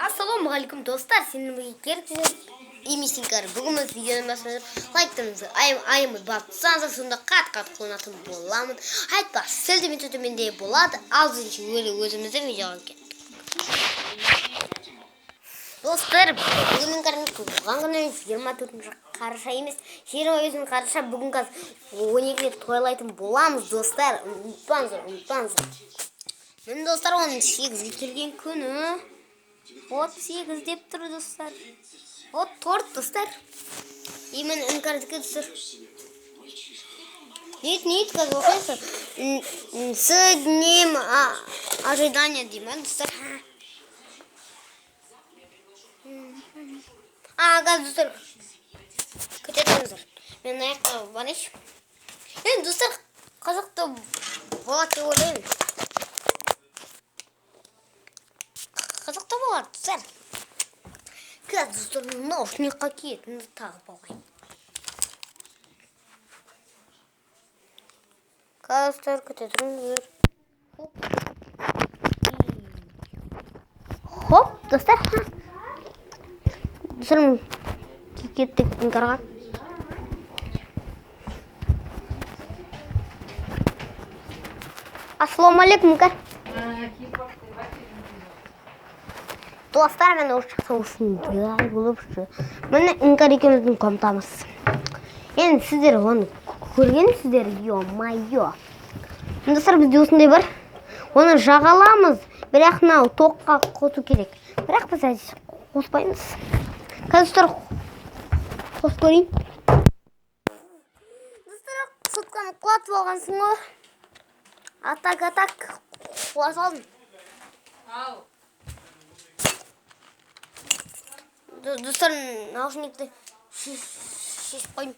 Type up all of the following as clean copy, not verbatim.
Ассалаумағалейкум достар, сенің бірге емесіңкер. Бүгін біз видеоны бастадық. Лайктарыңызды айымыз бассаңыздар, сонда қат-қат қонатын боламын. Айтпа, сілтеме төтеменде болады. Ал өзімізді видеоға кеттік. Достар, бүгіннің қарымыз туған күні 24 қараша емес, 20 қараша. Бүгін қазір 12-де тойлайтын боламыз, достар. Ұмытпаңыздар. Мен достар, оның 8-ге келген күні. Вот 8 деп тұр, достар. Вот торт, достар. И мен инкардыки, достар. Нет, как выходит. С днем ожидания, Дима, достар. Достар. Күтетіңіздер. Мен аяқта барайш. Достар, қазақта болады деп ойлаймын. Қазақта болады, достар. Қазір, достар, наушникқа киетінді тағып алайын. Қазір, күте тұрыңыздар. Хоп, достар. Достар, кеттік іңкарға. Ассалаумағалейкум, іңкар. Достар, мен осы шықса осындай болып жүр. Мені іңкар екеуміздің комнатамыз. Енді сіздер оны көргенсіздер, ё-майё. Достар, бізде осындай бар. Оны жағаламыз, бірақ мынау тоққа қосу керек. Бірақ біз әзір қоспаймыз. Қазір достар, қосып көрейін. Достар, сотканы құлатып алғансың ғой. Атак, құлатып алдым. Ау. Достар, наушникті шешіп қойдым.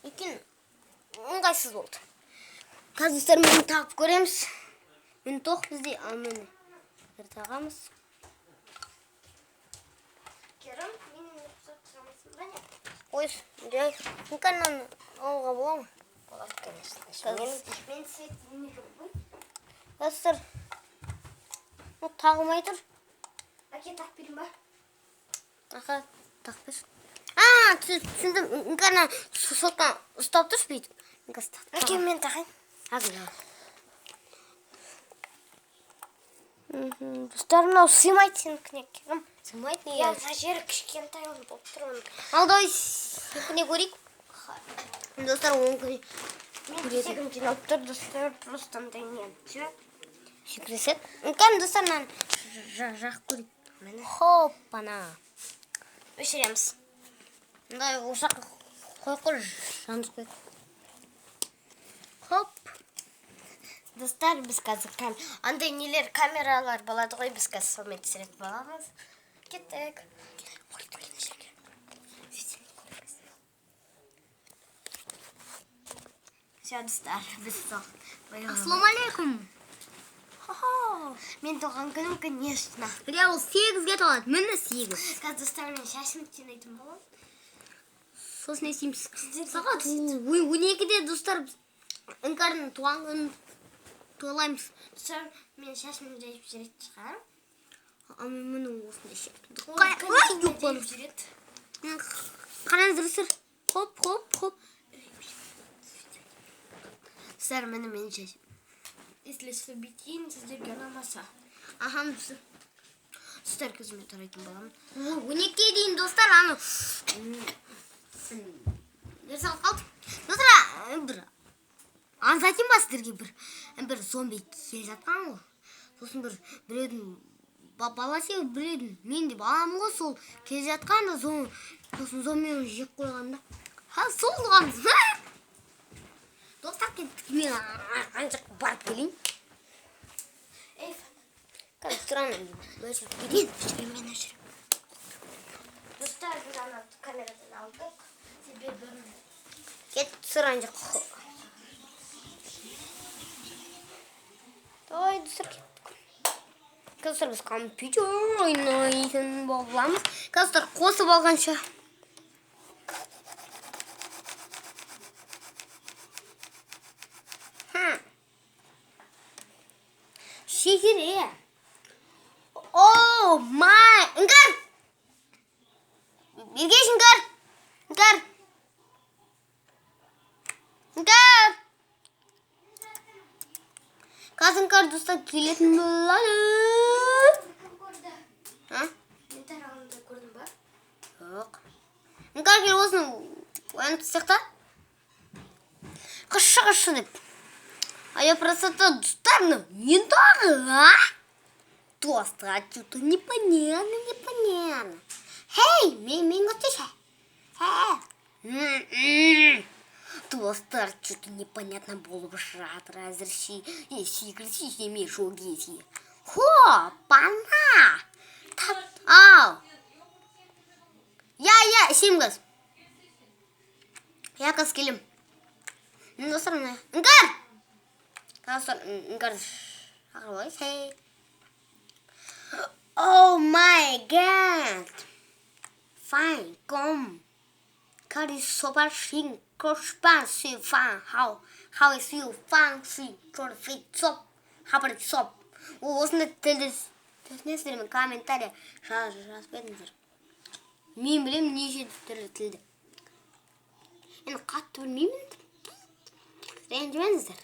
Екен ыңғайсыз болды. Қазір достар, мені тағып көреміз. Мені тоқ бізде, ал мені бір тағамыз. Керім, менің рұқсат сұрамайсың ба не? Қойш, жай, мүмкәннен алуға бола ма? Болады, конечно. Мен свет демейкім ғой. Достар, тағылмай тұр. Әке тақ берім ба? Аха, тақпыз. Түсіндім. Мүмкәннен соттан ұстап тұрш бейді. Әке, мен тағайын. Ағын. Достар, мынау сыймайды сенікіне, Керім. Сыймайды не? Я жері кішкентай оны болып тұрмын. Алдай, сенікіне көрейік. Достар, оны көрейік. Мен кесегім жинап тұр, достар, просто андай не. Секресет. Мүмкән, достар, мен жақ көрейік. Хоппана. Өшіреміз. Мұндай ұшақ қой жаныз қой. Хоп. Достар, біз қазір андай нелер камералар болады ғой, біз қазір солмен түсірет боламыз. Кеттік. Все, достар, біз сол. Ассалаумағалейкум. Мен туған күнім, конечно. Бля, ол 8-ге толады, мені 8. Қазір достар, мен шашым тенайтын болам. Сосын естейміз. Сағат 12-де достар, іңкардың туған күнін тойлаймыз. Достар, мен шашым жайып жүрет шығарым. Ал мен мұны осында шектім. Жайып жүрет. Қараңыз достар. Хоп. Достар, мен шашым. Если сөбейтейін, сіздерге ұнамаса. Ахам, достар, көзіме тарайтын боламын. 12-ге дейін, достар, аны. Нерсал қалды. Достар, бір аңсатайын ба сіздерге бір зомби кел жатқан ғой. Сосын біреудің баласы, біреудің мен де балам ғой, сол кел жатқан да, сосын зомбиін жек қойғанда. Сол тұғамыз. Достар, кеттік, мен аншақ барып келейін. Қазір тұрамын, өшіріп кетейін. Мен өшіріп. Достар, біз ана камерадан алдық. Себебі кет сұр аншақ. Ой, достар, кеттік. Қазір біз компьютер ойнайтын боламыз. Қазір қосып алғанша. Шекере. О, май. Іңкәр, Қазір достар келетін болады. Мен тарағымды көрдің ба? Жоқ. Іңкәр кел осыны оянып тастайық та. Қышы деп. А я просто достар, не тағы, Достар, что-то непонятно. Хей, мен готовься. Достар, что-то непонятно болып жатыр әзірше. Секірсе еме жоқ ете. Пана. Ау. Я, семгіз. Я қыз келем. Достар, Іңкәр. Іңкәр шақырып алайық. Oh my god. Fine, kom. Kan is super sing, crosspan, see fan, how is you fan, see, for the feet sop, happen sop. Осыны тілді түсінесіздер ме комментария жазып беріңіздер. Мен білем неше түрлі тілді. Енді қатты білмеймін. Ренжімеңіздер.